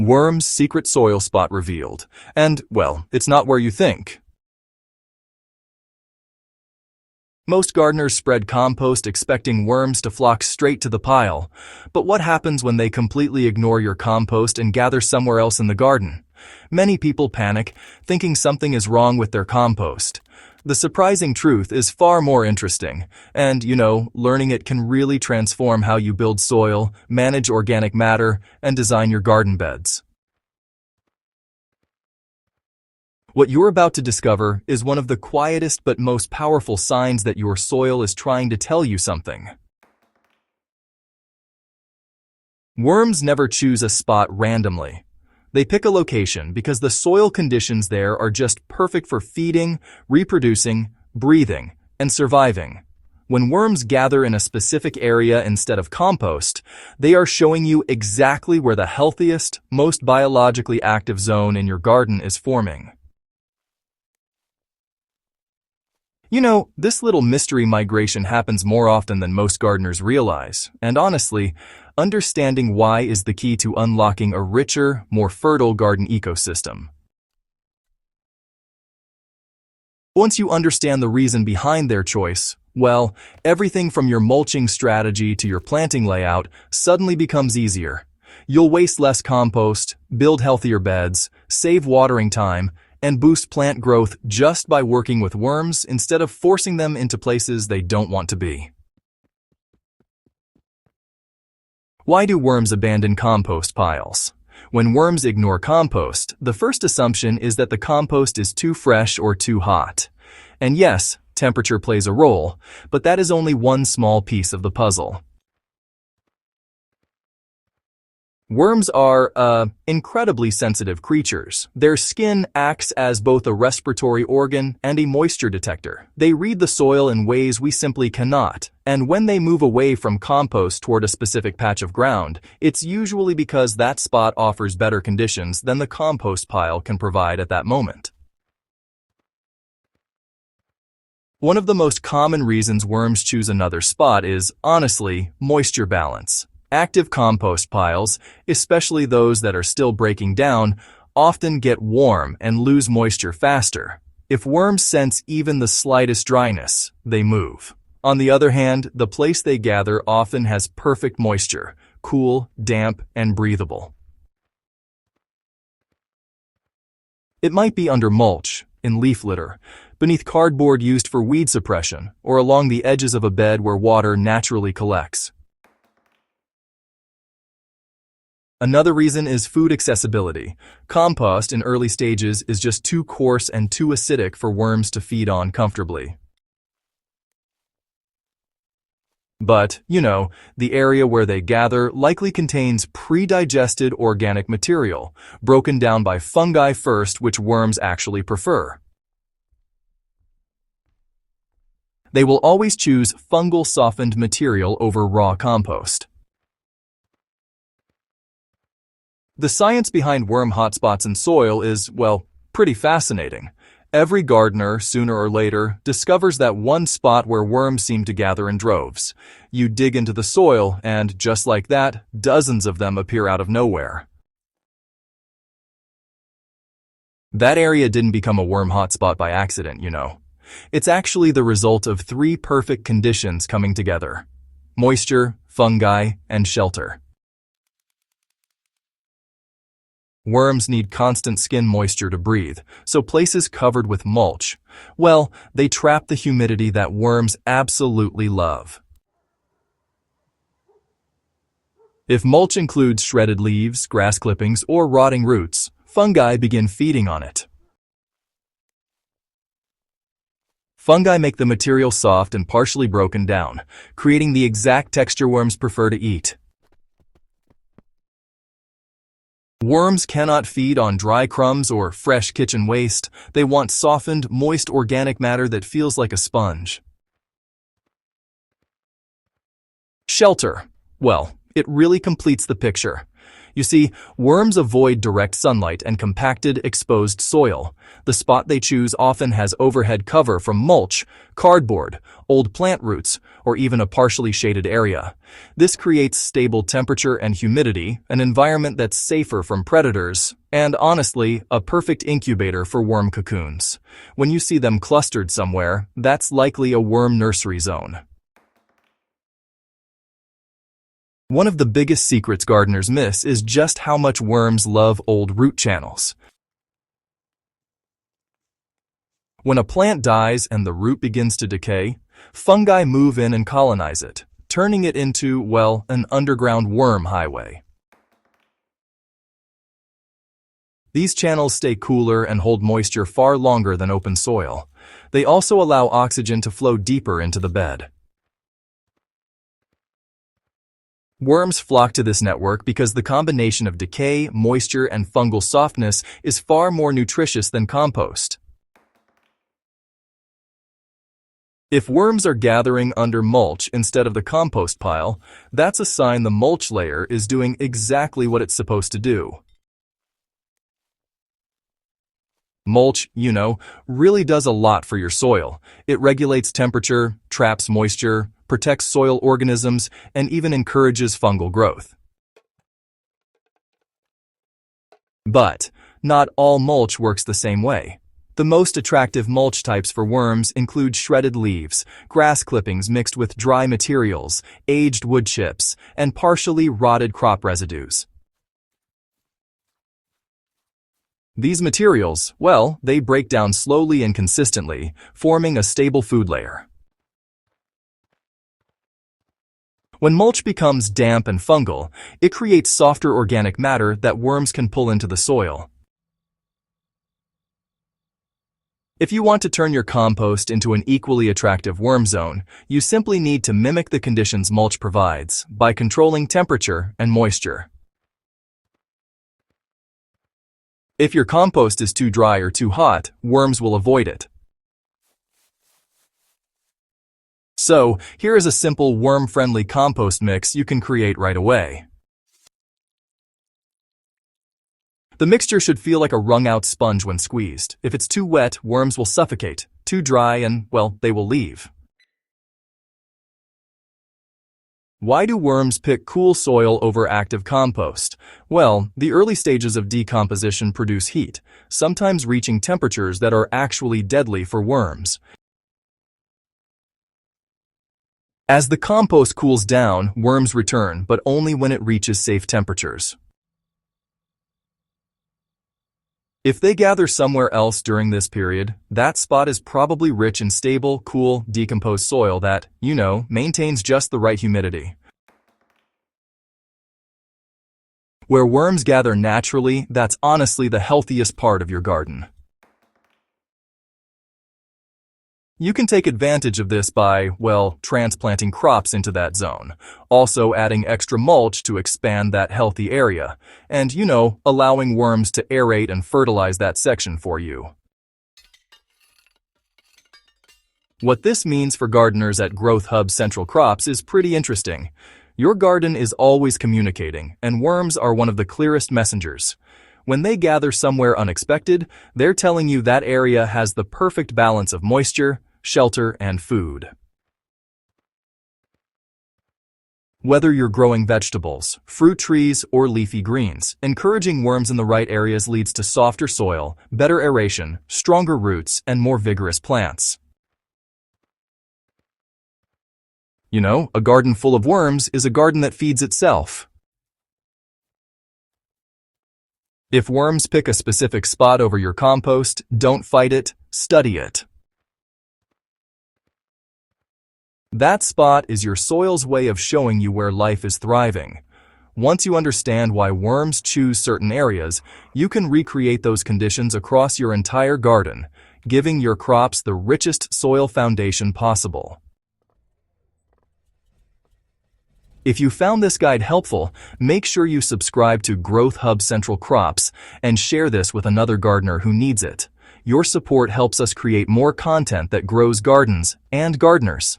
Worm's secret soil spot revealed. And, well, it's not where you think. Most gardeners spread compost expecting worms to flock straight to the pile. But what happens when they completely ignore your compost and gather somewhere else in the garden? Many people panic, thinking something is wrong with their compost. The surprising truth is far more interesting, and, learning it can really transform how you build soil, manage organic matter, and design your garden beds. What you're about to discover is one of the quietest but most powerful signs that your soil is trying to tell you something. Worms never choose a spot randomly. They pick a location because the soil conditions there are just perfect for feeding, reproducing, breathing, and surviving. When worms gather in a specific area instead of compost, they are showing you exactly where the healthiest, most biologically active zone in your garden is forming. This little mystery migration happens more often than most gardeners realize, and honestly, understanding why is the key to unlocking a richer, more fertile garden ecosystem. Once you understand the reason behind their choice, well, everything from your mulching strategy to your planting layout suddenly becomes easier. You'll waste less compost, build healthier beds, save watering time, and boost plant growth just by working with worms instead of forcing them into places they don't want to be. Why do worms abandon compost piles? When worms ignore compost, the first assumption is that the compost is too fresh or too hot. And yes, temperature plays a role, but that is only one small piece of the puzzle. Worms are, incredibly sensitive creatures. Their skin acts as both a respiratory organ and a moisture detector. They read the soil in ways we simply cannot. And when they move away from compost toward a specific patch of ground, it's usually because that spot offers better conditions than the compost pile can provide at that moment. One of the most common reasons worms choose another spot is, honestly, moisture balance. Active compost piles, especially those that are still breaking down, often get warm and lose moisture faster. If worms sense even the slightest dryness, they move. On the other hand, the place they gather often has perfect moisture, cool, damp, and breathable. It might be under mulch, in leaf litter, beneath cardboard used for weed suppression, or along the edges of a bed where water naturally collects. Another reason is food accessibility. Compost in early stages is just too coarse and too acidic for worms to feed on comfortably. But, the area where they gather likely contains pre-digested organic material, broken down by fungi first, which worms actually prefer. They will always choose fungal softened material over raw compost. The science behind worm hotspots in soil is, pretty fascinating. Every gardener, sooner or later, discovers that one spot where worms seem to gather in droves. You dig into the soil, and just like that, dozens of them appear out of nowhere. That area didn't become a worm hotspot by accident, It's actually the result of three perfect conditions coming together: moisture, fungi, and shelter. Worms need constant skin moisture to breathe, so places covered with mulch, they trap the humidity that worms absolutely love. If mulch includes shredded leaves, grass clippings, or rotting roots, fungi begin feeding on it. Fungi make the material soft and partially broken down, creating the exact texture worms prefer to eat. Worms cannot feed on dry crumbs or fresh kitchen waste. They want softened, moist organic matter that feels like a sponge. Shelter. It really completes the picture. You see, worms avoid direct sunlight and compacted, exposed soil. The spot they choose often has overhead cover from mulch, cardboard, old plant roots, or even a partially shaded area. This creates stable temperature and humidity, an environment that's safer from predators, and honestly, a perfect incubator for worm cocoons. When you see them clustered somewhere, that's likely a worm nursery zone. One of the biggest secrets gardeners miss is just how much worms love old root channels. When a plant dies and the root begins to decay, fungi move in and colonize it, turning it into, well, an underground worm highway. These channels stay cooler and hold moisture far longer than open soil. They also allow oxygen to flow deeper into the bed. Worms flock to this network because the combination of decay, moisture, and fungal softness is far more nutritious than compost. If worms are gathering under mulch instead of the compost pile, that's a sign the mulch layer is doing exactly what it's supposed to do. Mulch, really does a lot for your soil. It regulates temperature, traps moisture, protects soil organisms, and even encourages fungal growth. But not all mulch works the same way. The most attractive mulch types for worms include shredded leaves, grass clippings mixed with dry materials, aged wood chips, and partially rotted crop residues. These materials, well, they break down slowly and consistently, forming a stable food layer. When mulch becomes damp and fungal, it creates softer organic matter that worms can pull into the soil. If you want to turn your compost into an equally attractive worm zone, you simply need to mimic the conditions mulch provides by controlling temperature and moisture. If your compost is too dry or too hot, worms will avoid it. So, here is a simple worm-friendly compost mix you can create right away. The mixture should feel like a wrung-out sponge when squeezed. If it's too wet, worms will suffocate. Too dry and, well, they will leave. Why do worms pick cool soil over active compost? Well, the early stages of decomposition produce heat, sometimes reaching temperatures that are actually deadly for worms. As the compost cools down, worms return, but only when it reaches safe temperatures. If they gather somewhere else during this period, that spot is probably rich in stable, cool, decomposed soil that, maintains just the right humidity. Where worms gather naturally, that's honestly the healthiest part of your garden. You can take advantage of this by, well, transplanting crops into that zone, also adding extra mulch to expand that healthy area, and, allowing worms to aerate and fertilize that section for you. What this means for gardeners at Growth Hub Central Crops is pretty interesting. Your garden is always communicating, and worms are one of the clearest messengers. When they gather somewhere unexpected, they're telling you that area has the perfect balance of moisture, shelter, and food. Whether you're growing vegetables, fruit trees, or leafy greens, encouraging worms in the right areas leads to softer soil, better aeration, stronger roots, and more vigorous plants. A garden full of worms is a garden that feeds itself. If worms pick a specific spot over your compost, don't fight it, study it. That spot is your soil's way of showing you where life is thriving. Once you understand why worms choose certain areas, you can recreate those conditions across your entire garden, giving your crops the richest soil foundation possible. If you found this guide helpful, make sure you subscribe to Growth Hub Central Crops and share this with another gardener who needs it. Your support helps us create more content that grows gardens and gardeners.